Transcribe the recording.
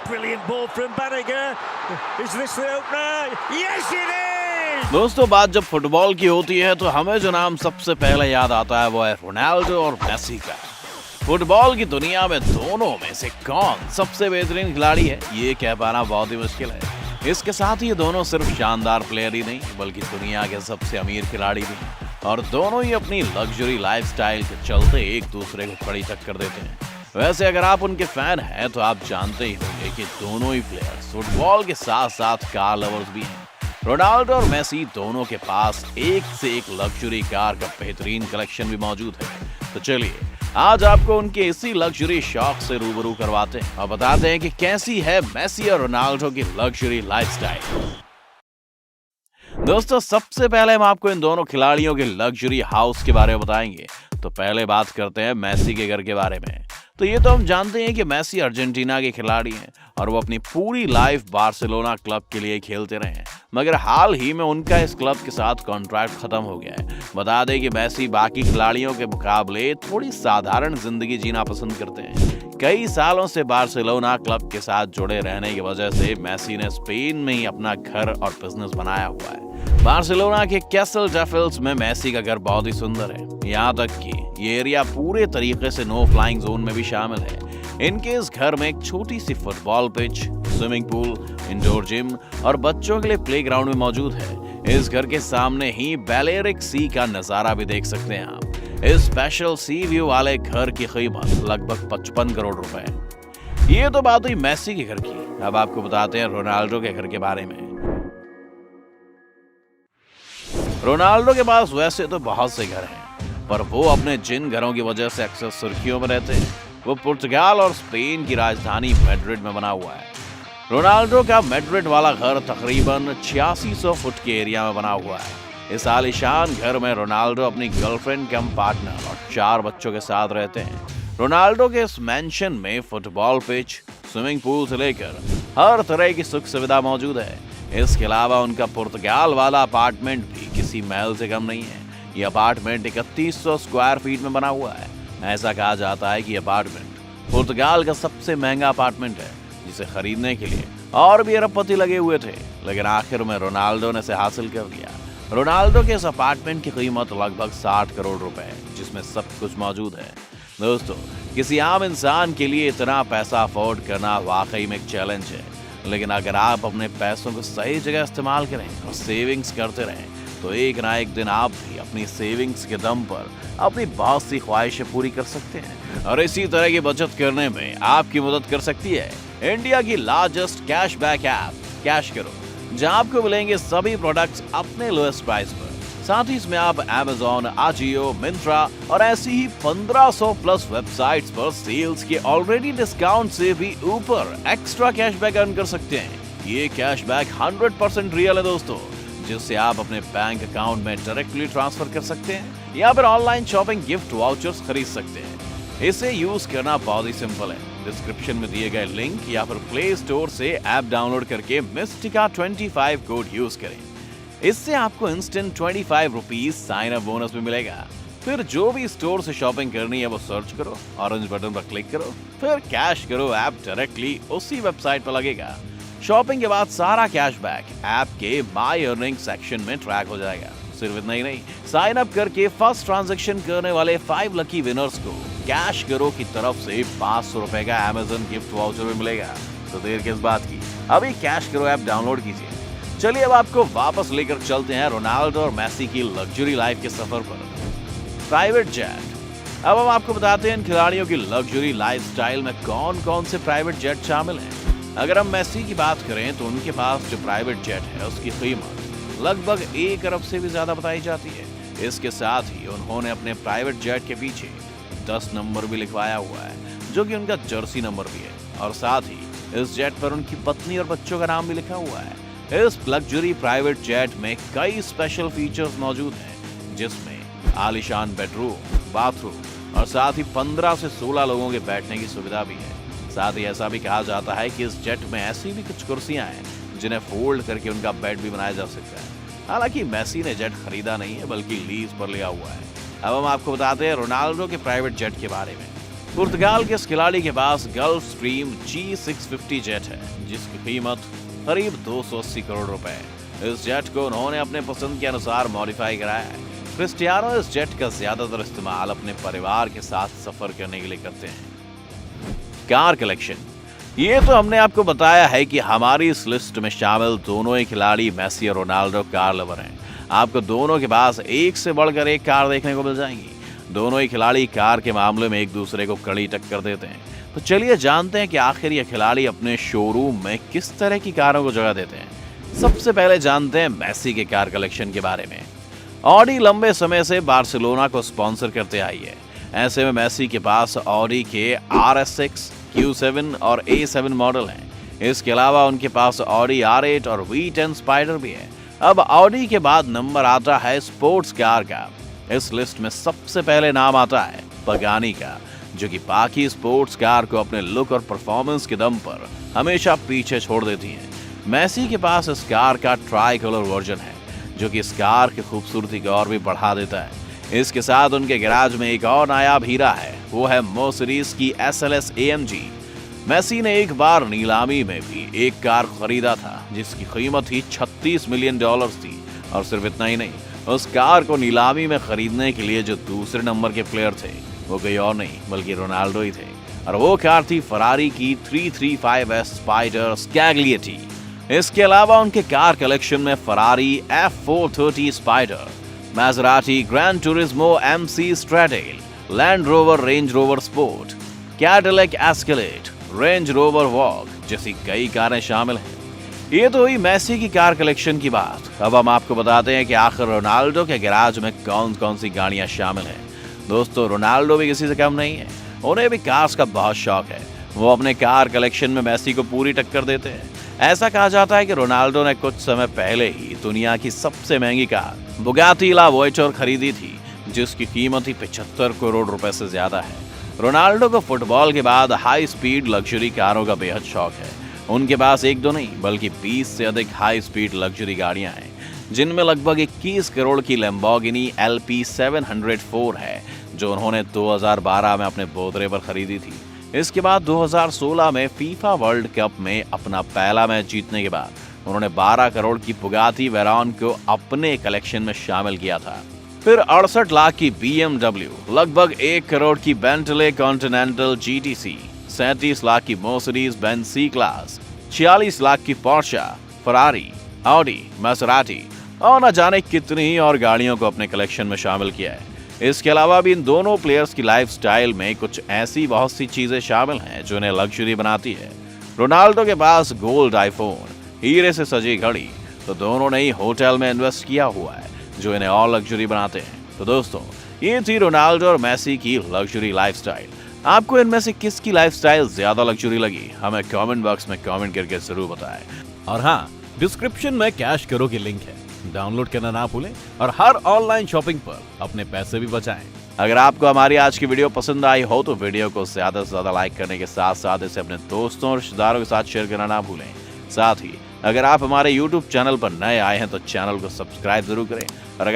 brilliant ball from Banniger. Is this the opener? Yes, it is! दोस्तों, बात जब football की होती है तो हमें जो नाम सबसे पहले याद आता है वो है रोनाल्डो और मेसी का। फुटबॉल की दुनिया में दोनों में से कौन सबसे बेहतरीन खिलाड़ी है, ये कह पाना बहुत ही मुश्किल है। इसके साथ ही ये दोनों सिर्फ शानदार प्लेयर ही नहीं बल्कि दुनिया के सबसे अमीर खिलाड़ी भी हैं और दोनों ही अपनी लग्जरी लाइफस्टाइल के चलते एक दूसरे को कड़ी टक्कर देते हैं। वैसे अगर आप उनके फैन हैं तो आप जानते ही होंगे कि दोनों ही प्लेयर्स फुटबॉल के साथ साथ कार लवर्स भी हैं। रोनाल्डो और मेसी दोनों के पास एक से एक लग्जरी कार का बेहतरीन कलेक्शन भी मौजूद है। तो चलिए आज आपको उनके इसी लग्जरी शौक से रूबरू करवाते हैं और बताते हैं कि कैसी है मेसी और रोनाल्डो की लग्जरी लाइफस्टाइल। दोस्तों, सबसे पहले हम आपको इन दोनों खिलाड़ियों के लग्जरी हाउस के बारे में बताएंगे। तो पहले बात करते हैं मेसी के घर के बारे में। तो ये तो हम जानते हैं कि मेसी अर्जेंटीना के खिलाड़ी हैं और वो अपनी पूरी लाइफ बार्सिलोना क्लब के लिए खेलते रहे हैं, मगर हाल ही में उनका इस क्लब के साथ कॉन्ट्रैक्ट खत्म हो गया है। बता दें कि मेसी बाकी खिलाड़ियों के मुकाबले थोड़ी साधारण जिंदगी जीना पसंद करते हैं। कई सालों से बार्सिलोना क्लब के साथ जुड़े रहने की वजह से मेसी ने स्पेन में ही अपना घर और बिजनेस बनाया हुआ है। बार्सिलोना के कैसल डेफिल्स में मेसी का घर बहुत ही सुंदर है, यहाँ तक कि ये एरिया पूरे तरीके से नो फ्लाइंग जोन में भी शामिल है। इनके इस घर में एक छोटी सी football pitch, swimming pool, indoor gym और बच्चों के लिए प्लेग्राउंड भी मौजूद है। इस घर के सामने ही बैलेरिक सी का नजारा भी देख सकते हैं आप। इस स्पेशल सी व्यू वाले घर की कीमत लगभग 55 करोड़ रुपए है। ये तो बात हुई मेसी के घर की। अब आपको बताते हैं रोनाल्डो के घर के बारे में। रोनाल्डो के पास वैसे तो बहुत से घर हैं, पर वो अपने जिन घरों की वजह से अक्सर सुर्खियों में रहते हैं वो पुर्तगाल और स्पेन की राजधानी मैड्रिड में बना हुआ है। रोनाल्डो का मैड्रिड वाला घर तकरीबन 8600 फुट के एरिया में बना हुआ है। इस आलीशान घर में रोनाल्डो अपनी गर्लफ्रेंड कम पार्टनर और 4 बच्चों के साथ रहते हैं। रोनाल्डो के इस मैंशन में फुटबॉल पिच, स्विमिंग पूल से लेकर हर तरह की सुख सुविधा मौजूद है। इसके अलावा उनका पुर्तगाल वाला अपार्टमेंट भी किसी महल से कम नहीं है। ये अपार्टमेंट 3100 स्क्वायर फीट में बना हुआ है। ऐसा कहा जाता है कि ये अपार्टमेंट पुर्तगाल का सबसे महंगा अपार्टमेंट है, जिसे खरीदने के लिए और भी अरबपति लगे हुए थे, लेकिन आखिर में रोनाल्डो ने इसे हासिल कर लिया। रोनाल्डो के इस अपार्टमेंट की कीमत लगभग 60 करोड़ रुपए है, जिसमें सब कुछ मौजूद है। दोस्तों, किसी आम इंसान के लिए इतना पैसा अफोर्ड करना वाकई में एक चैलेंज है, लेकिन अगर आप अपने पैसों को सही जगह इस्तेमाल करें और सेविंग्स करते रहें तो एक ना एक दिन आप भी अपनी सेविंग्स के दम पर अपनी बहुत सी ख्वाहिशें पूरी कर सकते हैं। और इसी तरह की बचत करने में आपकी मदद कर सकती है इंडिया की लार्जेस्ट कैशबैक ऐप कैश करो, जहां आपको मिलेंगे सभी प्रोडक्ट्स अपने लोएस्ट प्राइस पर। साथ ही इसमें आप Amazon, Ajio, मिंत्रा और ऐसी ही 1500 प्लस वेबसाइट्स पर सेल्स के ऑलरेडी डिस्काउंट से भी ऊपर एक्स्ट्रा कैशबैक अर्न कर सकते हैं। ये कैशबैक 100% रियल है दोस्तों, जिससे आप अपने बैंक अकाउंट में डायरेक्टली ट्रांसफर कर सकते हैं या फिर ऑनलाइन शॉपिंग गिफ्ट वाउचर्स खरीद सकते हैं। इसे यूज करना बहुत ही सिंपल है। डिस्क्रिप्शन में दिए गए लिंक या फिर प्ले स्टोर से ऐप डाउनलोड करके मिस्टिका 25 कोड यूज करें। इससे आपको instant 25 rupees sign up bonus भी मिलेगा। फिर जो भी स्टोर से शॉपिंग करनी है वो सर्च करो, ऑरेंज बटन पर क्लिक करो, फिर कैश करो, ऐप डायरेक्टली उसी वेबसाइट पर लगेगा। शॉपिंग के बाद सारा कैशबैक ऐप के माई अर्निंग सेक्शन में ट्रैक हो जाएगा। सिर्फ इतना ही नहीं, साइन अप करके फर्स्ट ट्रांजैक्शन करने वाले 5 लकी विनर्स को कैश करो की तरफ से 500 रुपए का Amazon गिफ्ट वाउचर भी मिलेगा। तो देर किस बात की, अभी कैश करो ऐप डाउनलोड कीजिए। चलिए अब आपको वापस लेकर चलते हैं रोनाल्डो और मेसी की लग्जरी लाइफ के सफर पर। Private jet. अब हम आपको बताते हैं इन खिलाड़ियों की लग्जरी लाइफस्टाइल में कौन कौन से प्राइवेट जेट शामिल हैं। अगर हम मेसी की बात करें तो उनके पास जो प्राइवेट जेट है उसकी कीमत लगभग 1 अरब से भी ज्यादा बताई जाती है। इसके साथ ही उन्होंने अपने प्राइवेट जेट के पीछे 10 नंबर भी लिखवाया हुआ है, जो कि उनका जर्सी नंबर भी है, और साथ ही इस जेट पर उनकी पत्नी और बच्चों का नाम भी लिखा हुआ है। इस लग्जरी प्राइवेट जेट में कई स्पेशल फीचर्स मौजूद हैं, जिसमें आलीशान बेडरूम, बाथरूम और साथ ही 15 से 16 लोगों के बैठने की सुविधा भी है। साथ ही ऐसा भी कहा जाता है कि इस जेट में ऐसी भी कुछ कुर्सियां हैं जिन्हें फोल्ड करके उनका बेड भी बनाया जा सकता है। हालांकि मेसी ने जेट खरीदा नहीं है बल्कि लीज पर लिया हुआ है। अब हम आपको बताते हैं रोनाल्डो के प्राइवेट जेट के बारे में। पुर्तगाल के इस खिलाड़ी के पास गल्फ स्ट्रीम G650 जेट है, जिसकी कीमत करीब 280 करोड़ रुपए। इस जेट को उन्होंने अपने पसंद के अनुसार मॉडिफाई कराया है। क्रिस्टियानो इस जेट का ज्यादातर इस्तेमाल अपने परिवार के साथ सफर करने के लिए करते हैं। Car collection. ये तो हमने आपको बताया है कि हमारी इस लिस्ट में शामिल दोनों ही खिलाड़ी मेसी और रोनाल्डो कार लवर हैं। आपको दोनों के पास एक से बढ़कर एक कार देखने को मिल जाएंगी। दोनों ही खिलाड़ी कार के मामले में एक दूसरे को कड़ी टक्कर देते हैं। तो चलिए जानते हैं कि आखिर ये खिलाड़ी अपने शोरूम में किस तरह की कारों को जगह देते हैं। सबसे पहले जानते हैं मेसी के कार कलेक्शन के बारे में। ऑडी लंबे समय से बार्सिलोना को स्पॉन्सर करते आई है। ऐसे में मेसी के पास ऑडी के RS6, Q7 और A7 मॉडल हैं। इसके अलावा उनके पास ऑडी R8 और V10 स्पाइडर भी है। अब ऑडी के बाद नंबर आता है स्पोर्ट्स कार का। इस लिस्ट में सबसे पहले नाम आता है पगानी का, जो कि बाकी स्पोर्ट्स कार को अपने लुक और परफॉर्मेंस के दम पर हमेशा पीछे छोड़ देती हैं। मेसी के पास इस कार का ट्राई कलर वर्जन है, जो कि इस कार की खूबसूरती को और भी बढ़ा देता है। इसके साथ उनके गैराज में एक और नायाब हीरा है, वो है मर्सिडीज की SLS AMG। मेसी ने एक बार नीलामी में भी एक कार खरीदा था, जिसकी कीमत ही $36 मिलियन थी। और सिर्फ इतना ही नहीं, उस कार को नीलामी में खरीदने के लिए जो दूसरे नंबर के प्लेयर थे वो कोई और नहीं बल्कि रोनाल्डो ही थे। और वो कार थी फरारी की 335S स्पाइडर स्कैग्लिएटी। इसके अलावा उनके कार कलेक्शन में Ferrari F430 Spider, Maserati Grand Turismo MC Stradale, Land Rover Range Rover Sport, Cadillac Escalade, Range Rover Vogue जैसी कई कारें शामिल हैं। ये तो हुई मेसी की कार कलेक्शन की बात। अब हम आपको बताते हैं कि आखिर रोनाल्डो के गैराज में कौन कौन सी गाड़ियां शामिल हैं। दोस्तों, रोनाल्डो भी किसी से कम नहीं है। उन्हें भी कार्स का बहुत शौक है। वो अपने कार कलेक्शन में मेसी को पूरी टक्कर देते हैं। ऐसा कहा जाता है कि रोनाल्डो ने कुछ समय पहले ही दुनिया की सबसे महंगी कार बुगाटी ला वॉयटर खरीदी थी, जिसकी कीमत ही 75 करोड़ रुपए से ज्यादा है। रोनाल्डो को फुटबॉल के बाद हाई स्पीड लग्जरी कारों का बेहद शौक है। उनके पास एक दो नहीं बल्कि 20 से अधिक हाई स्पीड लग्जरी गाड़ियां हैं, जिनमें लगभग 21 करोड़ की लैम्बोर्गिनी LP704 है, जो उन्होंने 2012 में अपने बोतरे पर खरीदी थी। इसके बाद 2016 में फीफा वर्ल्ड कप में अपना पहला मैच जीतने के बाद उन्होंने 12 करोड़ की बुगाटी वेरॉन को अपने कलेक्शन में शामिल किया था। फिर 68 लाख की BMW, लगभग 1 करोड़ की बेंटले कॉन्टिनेंटल GTC, 37 लाख की Mercedes Benz C class, 46 lakh की पोर्शा, फरारी, ऑडी, मैसेराटी और न जाने कितनी ही और गाड़ियों को अपने कलेक्शन में शामिल किया है। इसके अलावा भी इन दोनों प्लेयर्स की लाइफस्टाइल में कुछ ऐसी बहुत सी चीजें शामिल हैं जो इन्हें लग्जरी बनाती है। रोनाल्डो के पास गोल्ड आईफोन, हीरे से सजी घड़ी, तो दोनों ने ही होटल में इन्वेस्ट किया हुआ है, जो इन्हें और लग्जरी बनाते हैं। तो दोस्तों, ये थी रोनाल्डो और मेसी की लग्जरी लाइफस्टाइल। आपको इनमें से किसकी लाइफस्टाइल ज्यादा लग्जरी लगी, हमें कमेंट बॉक्स में कमेंट करके जरूर बताएं। और हाँ, डिस्क्रिप्शन में कैश करो की लिंक है, डाउनलोड करना ना भूलें और हर ऑनलाइन शॉपिंग पर अपने पैसे भी बचाएं। अगर आपको हमारी आज की वीडियो पसंद आई हो तो वीडियो को ज्यादा से ज्यादा लाइक करने के साथ साथ इसे अपने दोस्तों और रिश्तेदारों के साथ शेयर करना ना भूलें। साथ ही अगर आप हमारे YouTube चैनल पर नए आए हैं तो चैनल को सब्सक्राइब जरूर करें। और अगर